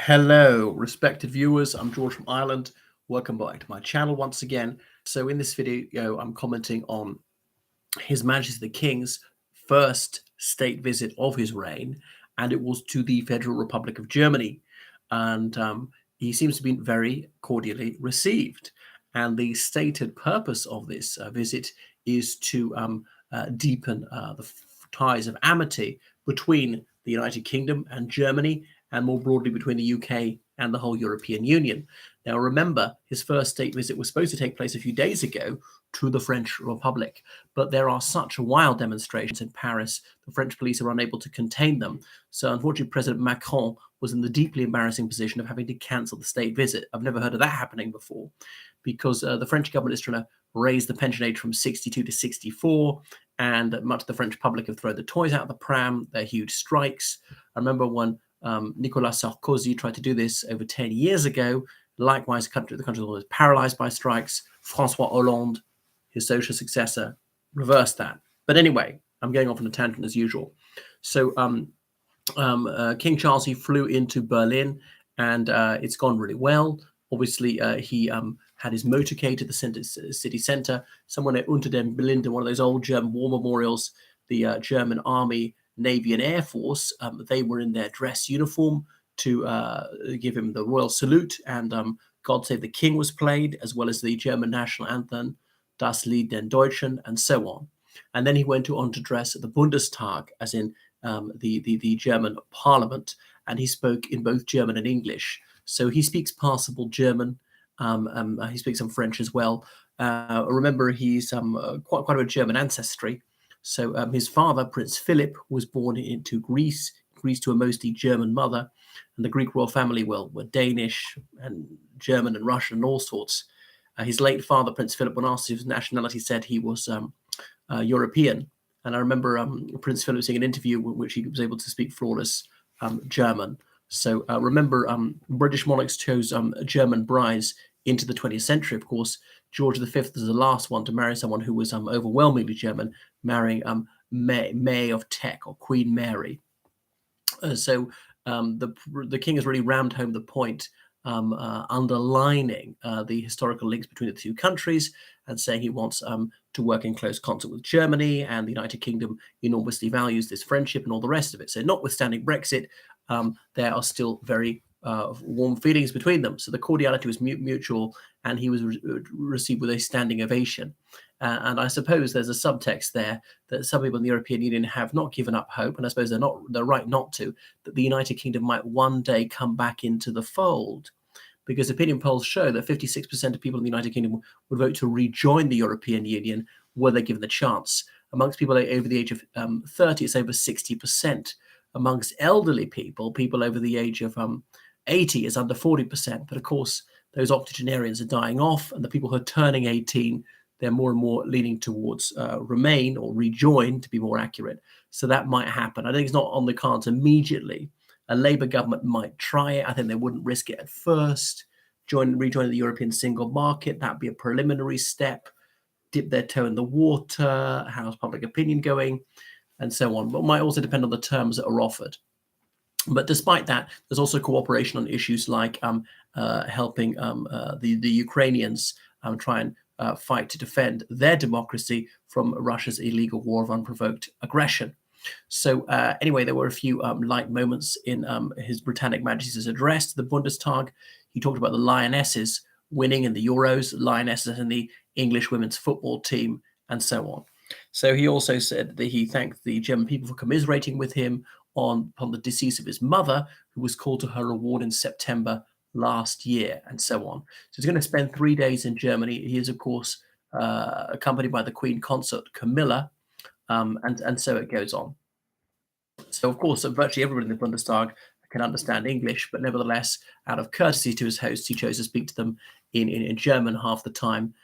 Hello, respected viewers. I'm George from Ireland. Welcome back to my channel once again. So in this video, I'm commenting on His Majesty the King's first state visit of his reign, and it was to the Federal Republic of Germany. And he seems to be very cordially received. And the stated purpose of this visit is to deepen the ties of amity between the United Kingdom and Germany, and more broadly between the UK and the whole European Union. Now, remember, his first state visit was supposed to take place a few days ago to the French Republic, but there are such wild demonstrations in Paris, the French police are unable to contain them. So, unfortunately, President Macron was in the deeply embarrassing position of having to cancel the state visit. I've never heard of that happening before, because the French government is trying to raise the pension age from 62 to 64, and much of the French public have thrown the toys out of the pram. There are huge strikes. I remember when Nicolas Sarkozy tried to do this over 10 years ago. Likewise, the country was paralyzed by strikes. François Hollande, his social successor, reversed that. But anyway, I'm going off on a tangent as usual. So King Charles, he flew into Berlin, and it's gone really well. Obviously, he had his motorcade to the city center, somewhere near Unter den Linden, one of those old German war memorials. The German Army, Navy, and Air Force, they were in their dress uniform to give him the royal salute, and God Save the King was played, as well as the German national anthem, Das Lied den Deutschen, and so on. And then he went on to dress at the Bundestag, as in the German parliament, and he spoke in both German and English. So he speaks passable German. He speaks some French as well. Remember, he's quite a bit of German ancestry. So his father, Prince Philip, was born into Greece to a mostly German mother, and the Greek royal family were Danish and German and Russian and all sorts. His late father, Prince Philip, when asked his nationality, said he was European. And I remember Prince Philip seeing an interview in which he was able to speak flawless German. So remember, British monarchs chose German brides into the 20th century. Of course, George V was the last one to marry someone who was overwhelmingly German, marrying May of Teck, or Queen Mary. So the king has really rammed home the point, underlining the historical links between the two countries, and saying he wants to work in close concert with Germany, and the United Kingdom enormously values this friendship and all the rest of it. So notwithstanding Brexit, there are still very warm feelings between them. So the cordiality was mutual, and he was received with a standing ovation. And I suppose there's a subtext there that some people in the European Union have not given up hope, and I suppose they're right not to, that the United Kingdom might one day come back into the fold. Because opinion polls show that 56% of people in the United Kingdom would vote to rejoin the European Union were they given the chance. Amongst people over the age of 30, it's over 60%. Amongst elderly people over the age of 80 is under 40%. But of course, those octogenarians are dying off, and the people who are turning 18, they're more and more leaning towards remain or rejoin, to be more accurate. So that might happen. I think it's not on the cards immediately. A Labour government might try it. I think they wouldn't risk it at first. Rejoin the European single market, that'd be a preliminary step. Dip their toe in the water, how's public opinion going, and so on. But it might also depend on the terms that are offered. But despite that, there's also cooperation on issues like helping the Ukrainians try and fight to defend their democracy from Russia's illegal war of unprovoked aggression. So anyway, there were a few light moments in His Britannic Majesty's address to the Bundestag. He talked about the Lionesses winning in the Euros, Lionesses in the English women's football team, and so on. So he also said that he thanked the German people for commiserating with him upon the decease of his mother, who was called to her reward in September last year, and so on. So he's going to spend 3 days in Germany. He is, of course, accompanied by the Queen Consort Camilla, and so it goes on. So, of course, virtually everybody in the Bundestag can understand English, but nevertheless, out of courtesy to his hosts, he chose to speak to them in German half the time.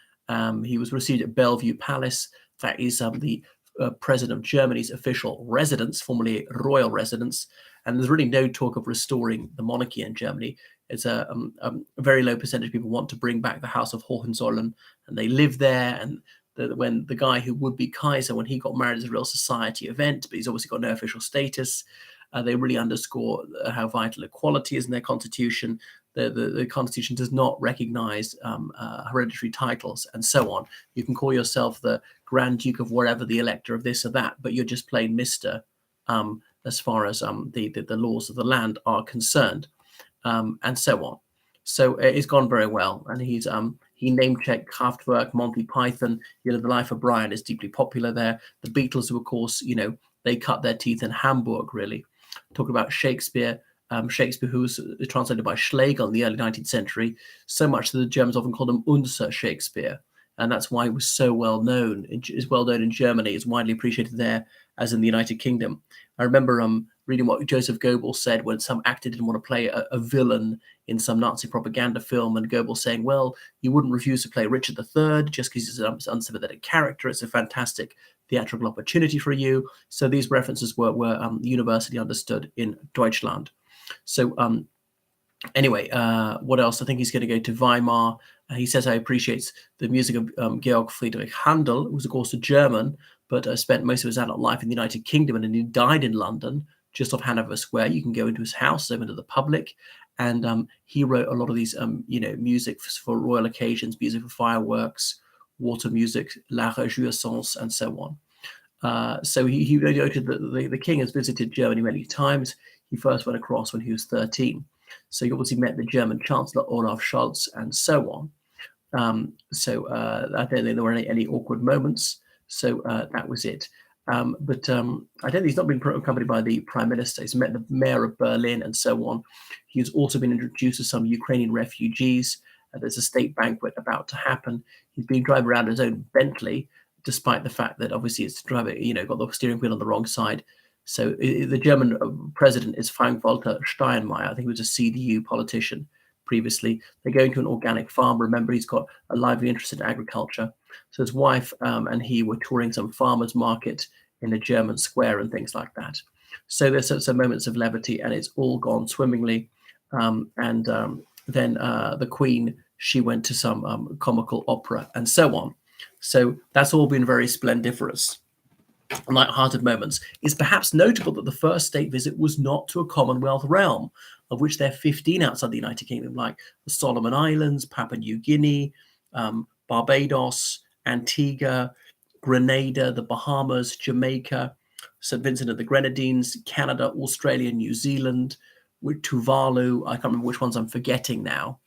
He was received at Bellevue Palace. That is the President of Germany's official residence, formerly royal residence. And there's really no talk of restoring the monarchy in Germany. It's a very low percentage of people want to bring back the House of Hohenzollern, and they live there. And when the guy who would be Kaiser, when he got married, is a real society event, but he's obviously got no official status. They really underscore how vital equality is in their constitution. The constitution does not recognize hereditary titles and so on. You can call yourself the Grand Duke of wherever, the Elector of this or that, but you're just plain Mister, as far as the laws of the land are concerned, and so on. So it's gone very well, and he name checked Kraftwerk, Monty Python. The Life of Brian is deeply popular there. The Beatles, who of course, they cut their teeth in Hamburg, really. Talk about Shakespeare. Shakespeare, who was translated by Schlegel in the early 19th century, so much that the Germans often called him Unser Shakespeare, and that's why he was so well known. Is well known in Germany, is widely appreciated there as in the United Kingdom. I remember reading what Joseph Goebbels said when some actor didn't want to play a villain in some Nazi propaganda film, and Goebbels saying, well, you wouldn't refuse to play Richard III just because he's an unsympathetic character. It's a fantastic theatrical opportunity for you. So these references were universally understood in Deutschland. So anyway, what else? I think he's going to go to Weimar. He says he appreciates the music of Georg Friedrich Handel, who was, of course, a German, but spent most of his adult life in the United Kingdom, and he died in London, just off Hanover Square. You can go into his house, open to the public, and he wrote a lot of these, music for royal occasions, music for fireworks, water music, La Réjouissance, and so on. So he noted that the king has visited Germany many times. He first went across when he was 13. So he obviously met the German Chancellor Olaf Scholz and so on. So I don't think there were any awkward moments. So that was it. But I don't think he's not been accompanied by the Prime Minister. He's met the Mayor of Berlin and so on. He's also been introduced to some Ukrainian refugees. There's a state banquet about to happen. He's been driving around his own Bentley, despite the fact that obviously it's driving, got the steering wheel on the wrong side. So the German president is Frank-Walter Steinmeier. I think he was a CDU politician previously. They're going to an organic farm. Remember, he's got a lively interest in agriculture. So his wife and he were touring some farmers market in a German square and things like that. So there's some moments of levity, and it's all gone swimmingly. Then the Queen, she went to some comical opera and so on. So that's all been very splendiferous. Light-hearted moments. It's perhaps notable that the first state visit was not to a Commonwealth realm, of which there are 15 outside the United Kingdom, like the Solomon Islands, Papua New Guinea, Barbados, Antigua, Grenada, the Bahamas, Jamaica, St. Vincent and the Grenadines, Canada, Australia, New Zealand, Tuvalu. I can't remember which ones I'm forgetting now.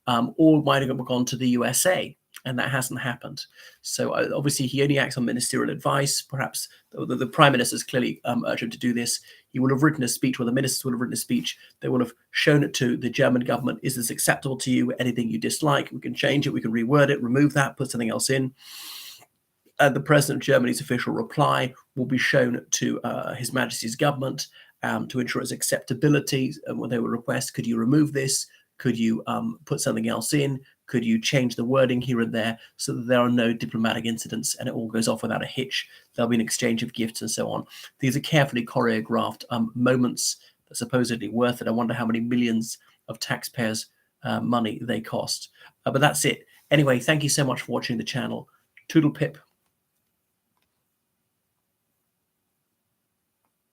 All might have gone to the USA. And that hasn't happened. So obviously he only acts on ministerial advice. Perhaps the Prime Minister's clearly urged him to do this. He will have written a speech, or the ministers will have written a speech. They will have shown it to the German government. Is this acceptable to you? Anything you dislike, we can change it, we can reword it, remove that, put something else in. And the President of Germany's official reply will be shown to His Majesty's government to ensure its acceptability. And when they will request, could you remove this? Could you put something else in? Could you change the wording here and there so that there are no diplomatic incidents and it all goes off without a hitch? There'll be an exchange of gifts and so on. These are carefully choreographed moments that are supposedly worth it. I wonder how many millions of taxpayers' money they cost. But that's it. Anyway, thank you so much for watching the channel. Toodle pip.